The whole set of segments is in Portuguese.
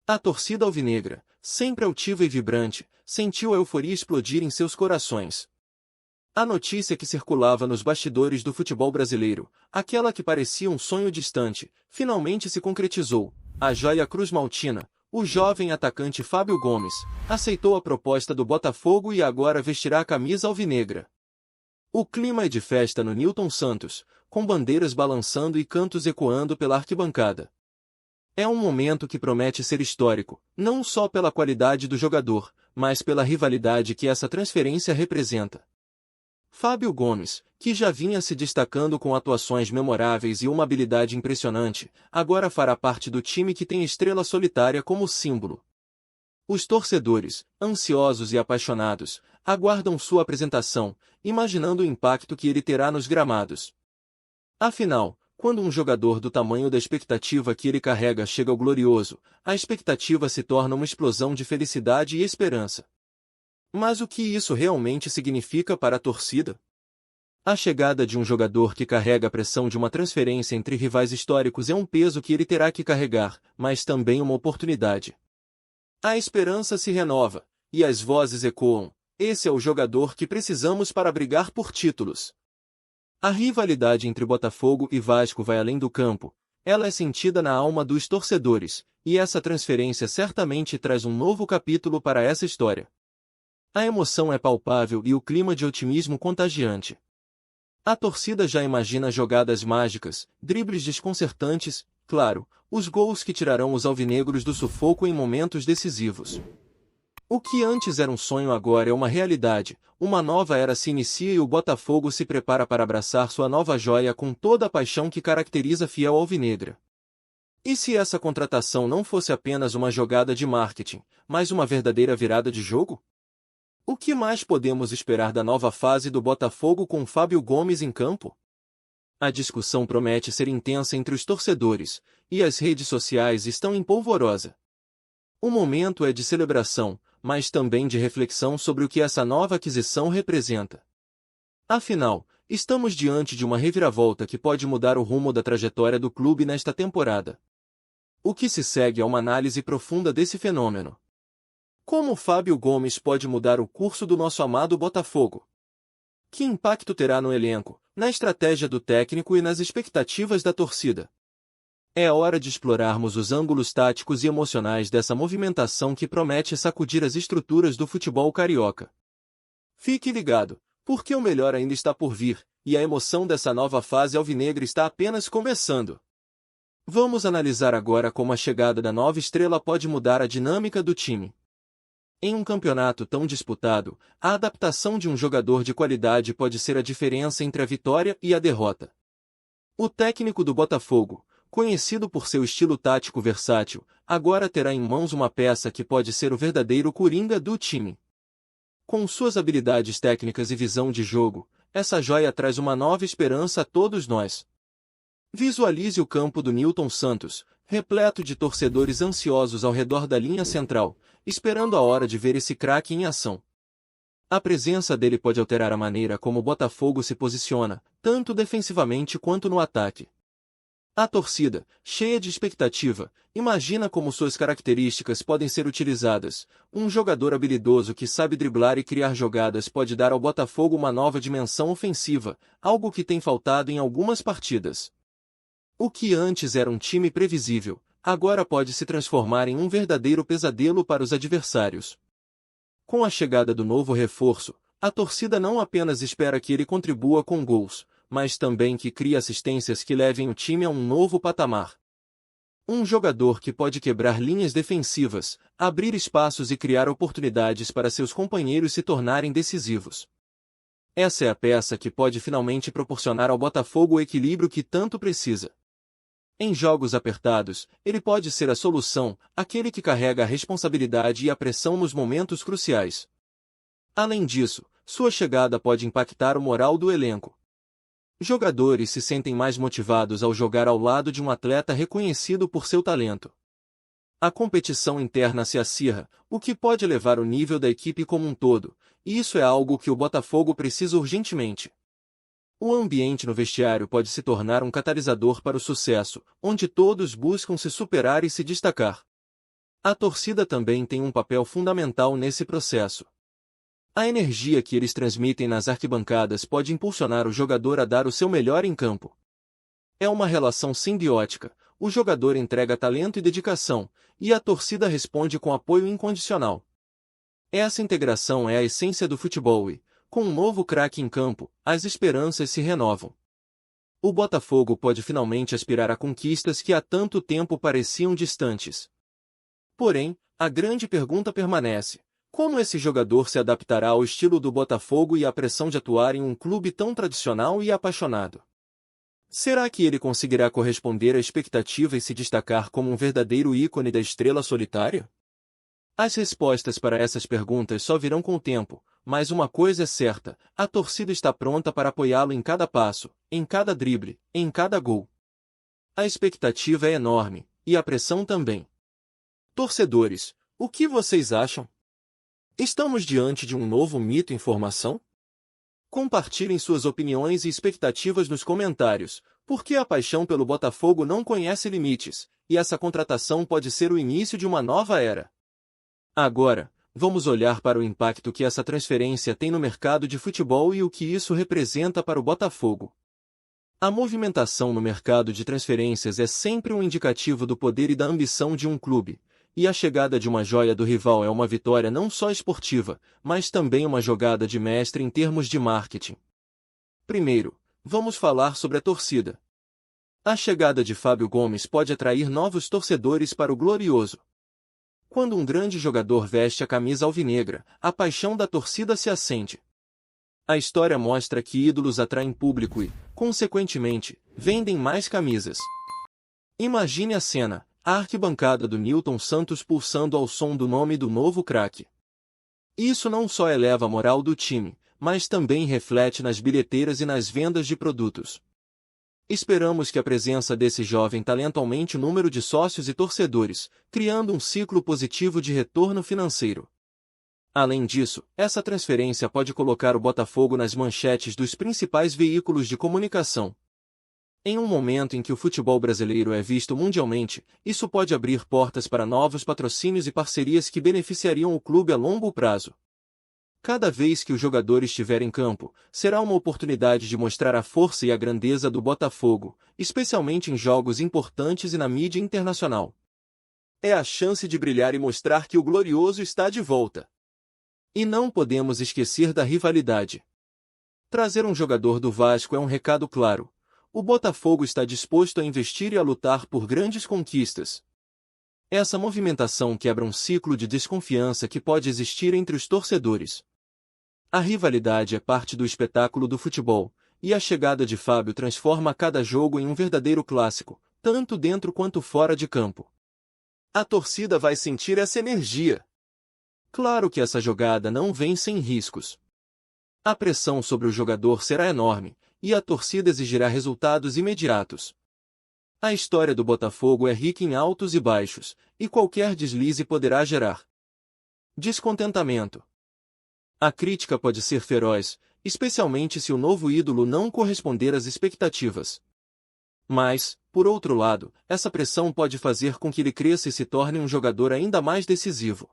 A torcida alvinegra, sempre altiva e vibrante, sentiu a euforia explodir em seus corações. A notícia que circulava nos bastidores do futebol brasileiro, aquela que parecia um sonho distante, finalmente se concretizou. A joia cruz-maltina, o jovem atacante Fábio Gomes, aceitou a proposta do Botafogo e agora vestirá a camisa alvinegra. O clima é de festa no Newton Santos, com bandeiras balançando e cantos ecoando pela arquibancada. É um momento que promete ser histórico, não só pela qualidade do jogador, mas pela rivalidade que essa transferência representa. Fábio Gomes, que já vinha se destacando com atuações memoráveis e uma habilidade impressionante, agora fará parte do time que tem estrela solitária como símbolo. Os torcedores, ansiosos e apaixonados, aguardam sua apresentação, imaginando o impacto que ele terá nos gramados. Afinal, quando um jogador do tamanho da expectativa que ele carrega chega ao glorioso, a expectativa se torna uma explosão de felicidade e esperança. Mas o que isso realmente significa para a torcida? A chegada de um jogador que carrega a pressão de uma transferência entre rivais históricos é um peso que ele terá que carregar, mas também uma oportunidade. A esperança se renova, e as vozes ecoam: esse é o jogador que precisamos para brigar por títulos. A rivalidade entre Botafogo e Vasco vai além do campo, ela é sentida na alma dos torcedores, e essa transferência certamente traz um novo capítulo para essa história. A emoção é palpável e o clima de otimismo contagiante. A torcida já imagina jogadas mágicas, dribles desconcertantes, claro, os gols que tirarão os alvinegros do sufoco em momentos decisivos. O que antes era um sonho agora é uma realidade, uma nova era se inicia e o Botafogo se prepara para abraçar sua nova joia com toda a paixão que caracteriza a fiel alvinegra. E se essa contratação não fosse apenas uma jogada de marketing, mas uma verdadeira virada de jogo? O que mais podemos esperar da nova fase do Botafogo com Fábio Gomes em campo? A discussão promete ser intensa entre os torcedores, e as redes sociais estão em polvorosa. O momento é de celebração, mas também de reflexão sobre o que essa nova aquisição representa. Afinal, estamos diante de uma reviravolta que pode mudar o rumo da trajetória do clube nesta temporada. O que se segue é uma análise profunda desse fenômeno. Como Fábio Gomes pode mudar o curso do nosso amado Botafogo? Que impacto terá no elenco, na estratégia do técnico e nas expectativas da torcida? É hora de explorarmos os ângulos táticos e emocionais dessa movimentação que promete sacudir as estruturas do futebol carioca. Fique ligado, porque o melhor ainda está por vir, e a emoção dessa nova fase alvinegra está apenas começando. Vamos analisar agora como a chegada da nova estrela pode mudar a dinâmica do time. Em um campeonato tão disputado, a adaptação de um jogador de qualidade pode ser a diferença entre a vitória e a derrota. O técnico do Botafogo, conhecido por seu estilo tático versátil, agora terá em mãos uma peça que pode ser o verdadeiro coringa do time. Com suas habilidades técnicas e visão de jogo, essa joia traz uma nova esperança a todos nós. Visualize o campo do Newton Santos, repleto de torcedores ansiosos ao redor da linha central, esperando a hora de ver esse craque em ação. A presença dele pode alterar a maneira como o Botafogo se posiciona, tanto defensivamente quanto no ataque. A torcida, cheia de expectativa, imagina como suas características podem ser utilizadas. Um jogador habilidoso que sabe driblar e criar jogadas pode dar ao Botafogo uma nova dimensão ofensiva, algo que tem faltado em algumas partidas. O que antes era um time previsível, agora pode se transformar em um verdadeiro pesadelo para os adversários. Com a chegada do novo reforço, a torcida não apenas espera que ele contribua com gols, mas também que crie assistências que levem o time a um novo patamar. Um jogador que pode quebrar linhas defensivas, abrir espaços e criar oportunidades para seus companheiros se tornarem decisivos. Essa é a peça que pode finalmente proporcionar ao Botafogo o equilíbrio que tanto precisa. Em jogos apertados, ele pode ser a solução, aquele que carrega a responsabilidade e a pressão nos momentos cruciais. Além disso, sua chegada pode impactar o moral do elenco. Jogadores se sentem mais motivados ao jogar ao lado de um atleta reconhecido por seu talento. A competição interna se acirra, o que pode elevar o nível da equipe como um todo, e isso é algo que o Botafogo precisa urgentemente. O ambiente no vestiário pode se tornar um catalisador para o sucesso, onde todos buscam se superar e se destacar. A torcida também tem um papel fundamental nesse processo. A energia que eles transmitem nas arquibancadas pode impulsionar o jogador a dar o seu melhor em campo. É uma relação simbiótica, o jogador entrega talento e dedicação, e a torcida responde com apoio incondicional. Essa integração é a essência do futebol e, com um novo craque em campo, as esperanças se renovam. O Botafogo pode finalmente aspirar a conquistas que há tanto tempo pareciam distantes. Porém, a grande pergunta permanece: como esse jogador se adaptará ao estilo do Botafogo e à pressão de atuar em um clube tão tradicional e apaixonado? Será que ele conseguirá corresponder à expectativa e se destacar como um verdadeiro ícone da estrela solitária? As respostas para essas perguntas só virão com o tempo, mas uma coisa é certa: a torcida está pronta para apoiá-lo em cada passo, em cada drible, em cada gol. A expectativa é enorme, e a pressão também. Torcedores, o que vocês acham? Estamos diante de um novo mito em formação? Compartilhem suas opiniões e expectativas nos comentários, porque a paixão pelo Botafogo não conhece limites, e essa contratação pode ser o início de uma nova era. Agora, vamos olhar para o impacto que essa transferência tem no mercado de futebol e o que isso representa para o Botafogo. A movimentação no mercado de transferências é sempre um indicativo do poder e da ambição de um clube, e a chegada de uma joia do rival é uma vitória não só esportiva, mas também uma jogada de mestre em termos de marketing. Primeiro, vamos falar sobre a torcida. A chegada de Fábio Gomes pode atrair novos torcedores para o Glorioso. Quando um grande jogador veste a camisa alvinegra, a paixão da torcida se acende. A história mostra que ídolos atraem público e, consequentemente, vendem mais camisas. Imagine a cena: a arquibancada do Nilton Santos pulsando ao som do nome do novo craque. Isso não só eleva a moral do time, mas também reflete nas bilheteiras e nas vendas de produtos. Esperamos que a presença desse jovem talento aumente o número de sócios e torcedores, criando um ciclo positivo de retorno financeiro. Além disso, essa transferência pode colocar o Botafogo nas manchetes dos principais veículos de comunicação. Em um momento em que o futebol brasileiro é visto mundialmente, isso pode abrir portas para novos patrocínios e parcerias que beneficiariam o clube a longo prazo. Cada vez que o jogador estiver em campo, será uma oportunidade de mostrar a força e a grandeza do Botafogo, especialmente em jogos importantes e na mídia internacional. É a chance de brilhar e mostrar que o Glorioso está de volta. E não podemos esquecer da rivalidade. Trazer um jogador do Vasco é um recado claro: o Botafogo está disposto a investir e a lutar por grandes conquistas. Essa movimentação quebra um ciclo de desconfiança que pode existir entre os torcedores. A rivalidade é parte do espetáculo do futebol, e a chegada de Fábio transforma cada jogo em um verdadeiro clássico, tanto dentro quanto fora de campo. A torcida vai sentir essa energia. Claro que essa jogada não vem sem riscos. A pressão sobre o jogador será enorme, e a torcida exigirá resultados imediatos. A história do Botafogo é rica em altos e baixos, e qualquer deslize poderá gerar descontentamento. A crítica pode ser feroz, especialmente se o novo ídolo não corresponder às expectativas. Mas, por outro lado, essa pressão pode fazer com que ele cresça e se torne um jogador ainda mais decisivo.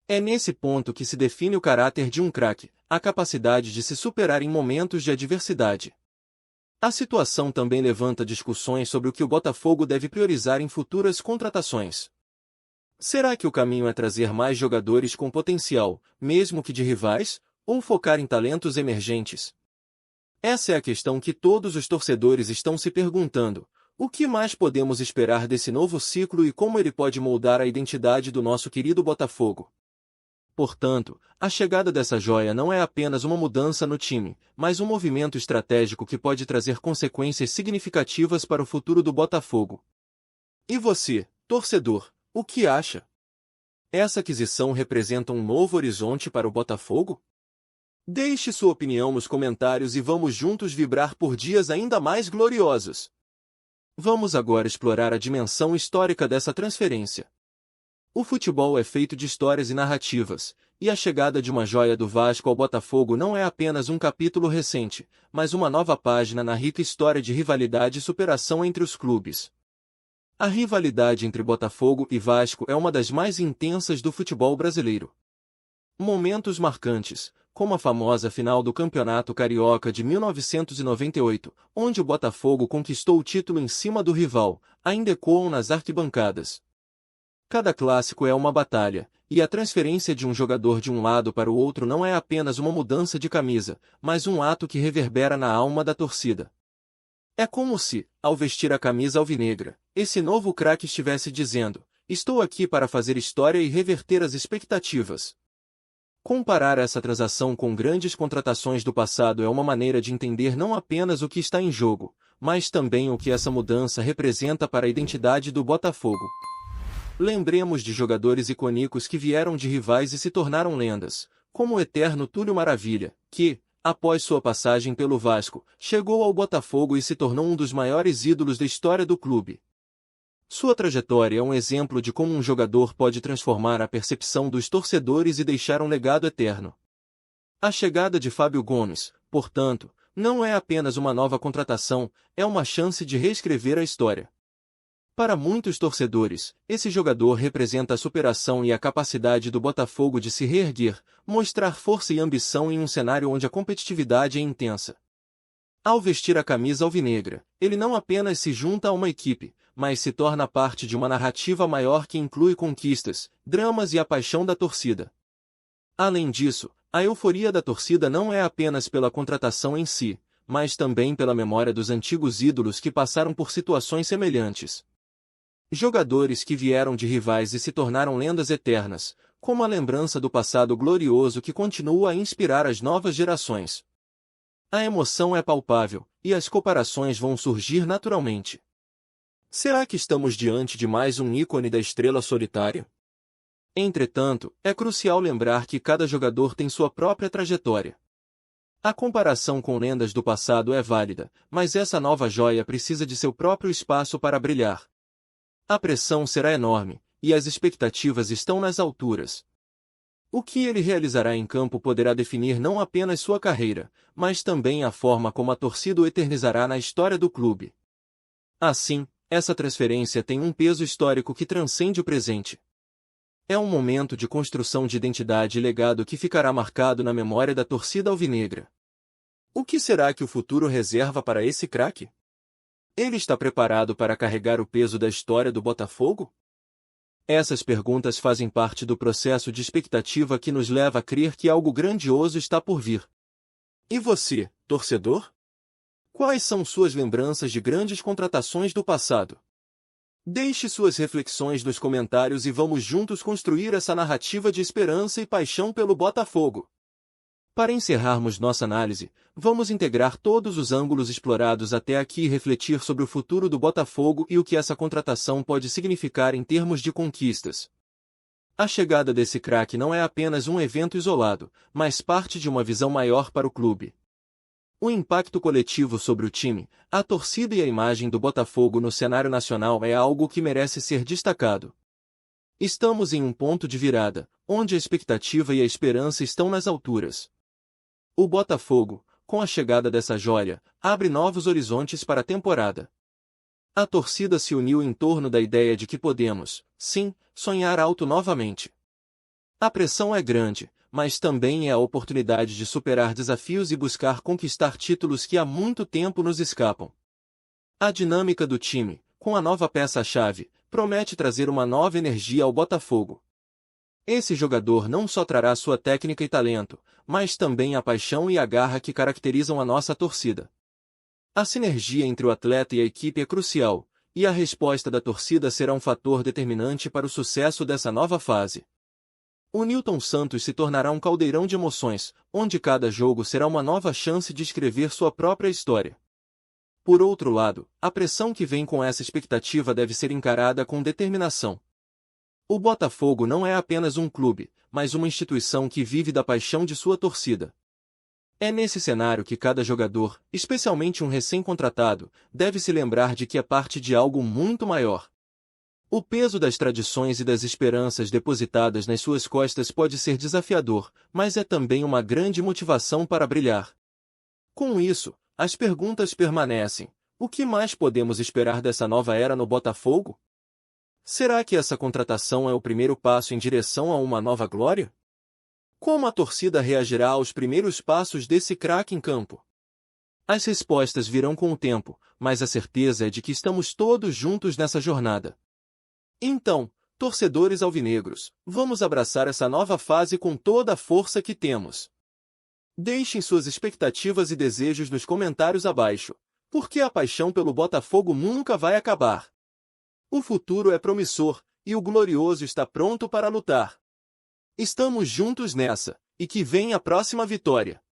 É nesse ponto que se define o caráter de um craque, a capacidade de se superar em momentos de adversidade. A situação também levanta discussões sobre o que o Botafogo deve priorizar em futuras contratações. Será que o caminho é trazer mais jogadores com potencial, mesmo que de rivais, ou focar em talentos emergentes? Essa é a questão que todos os torcedores estão se perguntando: o que mais podemos esperar desse novo ciclo e como ele pode moldar a identidade do nosso querido Botafogo? Portanto, a chegada dessa joia não é apenas uma mudança no time, mas um movimento estratégico que pode trazer consequências significativas para o futuro do Botafogo. E você, torcedor, o que acha? Essa aquisição representa um novo horizonte para o Botafogo? Deixe sua opinião nos comentários e vamos juntos vibrar por dias ainda mais gloriosos. Vamos agora explorar a dimensão histórica dessa transferência. O futebol é feito de histórias e narrativas, e a chegada de uma joia do Vasco ao Botafogo não é apenas um capítulo recente, mas uma nova página na rica história de rivalidade e superação entre os clubes. A rivalidade entre Botafogo e Vasco é uma das mais intensas do futebol brasileiro. Momentos marcantes, como a famosa final do Campeonato Carioca de 1998, onde o Botafogo conquistou o título em cima do rival, ainda ecoam nas arquibancadas. Cada clássico é uma batalha, e a transferência de um jogador de um lado para o outro não é apenas uma mudança de camisa, mas um ato que reverbera na alma da torcida. É como se, ao vestir a camisa alvinegra, esse novo craque estivesse dizendo: estou aqui para fazer história e reverter as expectativas. Comparar essa transação com grandes contratações do passado é uma maneira de entender não apenas o que está em jogo, mas também o que essa mudança representa para a identidade do Botafogo. Lembremos de jogadores icônicos que vieram de rivais e se tornaram lendas, como o eterno Túlio Maravilha, que, após sua passagem pelo Vasco, chegou ao Botafogo e se tornou um dos maiores ídolos da história do clube. Sua trajetória é um exemplo de como um jogador pode transformar a percepção dos torcedores e deixar um legado eterno. A chegada de Fábio Gomes, portanto, não é apenas uma nova contratação, é uma chance de reescrever a história. Para muitos torcedores, esse jogador representa a superação e a capacidade do Botafogo de se reerguer, mostrar força e ambição em um cenário onde a competitividade é intensa. Ao vestir a camisa alvinegra, ele não apenas se junta a uma equipe, mas se torna parte de uma narrativa maior que inclui conquistas, dramas e a paixão da torcida. Além disso, a euforia da torcida não é apenas pela contratação em si, mas também pela memória dos antigos ídolos que passaram por situações semelhantes. Jogadores que vieram de rivais e se tornaram lendas eternas, como a lembrança do passado glorioso que continua a inspirar as novas gerações. A emoção é palpável, e as comparações vão surgir naturalmente. Será que estamos diante de mais um ícone da estrela solitária? Entretanto, é crucial lembrar que cada jogador tem sua própria trajetória. A comparação com lendas do passado é válida, mas essa nova joia precisa de seu próprio espaço para brilhar. A pressão será enorme, e as expectativas estão nas alturas. O que ele realizará em campo poderá definir não apenas sua carreira, mas também a forma como a torcida o eternizará na história do clube. Assim, essa transferência tem um peso histórico que transcende o presente. É um momento de construção de identidade e legado que ficará marcado na memória da torcida alvinegra. O que será que o futuro reserva para esse craque? Ele está preparado para carregar o peso da história do Botafogo? Essas perguntas fazem parte do processo de expectativa que nos leva a crer que algo grandioso está por vir. E você, torcedor? Quais são suas lembranças de grandes contratações do passado? Deixe suas reflexões nos comentários e vamos juntos construir essa narrativa de esperança e paixão pelo Botafogo. Para encerrarmos nossa análise, vamos integrar todos os ângulos explorados até aqui e refletir sobre o futuro do Botafogo e o que essa contratação pode significar em termos de conquistas. A chegada desse craque não é apenas um evento isolado, mas parte de uma visão maior para o clube. O impacto coletivo sobre o time, a torcida e a imagem do Botafogo no cenário nacional é algo que merece ser destacado. Estamos em um ponto de virada, onde a expectativa e a esperança estão nas alturas. O Botafogo, com a chegada dessa joia, abre novos horizontes para a temporada. A torcida se uniu em torno da ideia de que podemos, sim, sonhar alto novamente. A pressão é grande, mas também é a oportunidade de superar desafios e buscar conquistar títulos que há muito tempo nos escapam. A dinâmica do time, com a nova peça-chave, promete trazer uma nova energia ao Botafogo. Esse jogador não só trará sua técnica e talento, mas também a paixão e a garra que caracterizam a nossa torcida. A sinergia entre o atleta e a equipe é crucial, e a resposta da torcida será um fator determinante para o sucesso dessa nova fase. O Nilton Santos se tornará um caldeirão de emoções, onde cada jogo será uma nova chance de escrever sua própria história. Por outro lado, a pressão que vem com essa expectativa deve ser encarada com determinação. O Botafogo não é apenas um clube, mas uma instituição que vive da paixão de sua torcida. É nesse cenário que cada jogador, especialmente um recém-contratado, deve se lembrar de que é parte de algo muito maior. O peso das tradições e das esperanças depositadas nas suas costas pode ser desafiador, mas é também uma grande motivação para brilhar. Com isso, as perguntas permanecem: o que mais podemos esperar dessa nova era no Botafogo? Será que essa contratação é o primeiro passo em direção a uma nova glória? Como a torcida reagirá aos primeiros passos desse craque em campo? As respostas virão com o tempo, mas a certeza é de que estamos todos juntos nessa jornada. Então, torcedores alvinegros, vamos abraçar essa nova fase com toda a força que temos. Deixem suas expectativas e desejos nos comentários abaixo, porque a paixão pelo Botafogo nunca vai acabar. O futuro é promissor, e o glorioso está pronto para lutar. Estamos juntos nessa, e que venha a próxima vitória.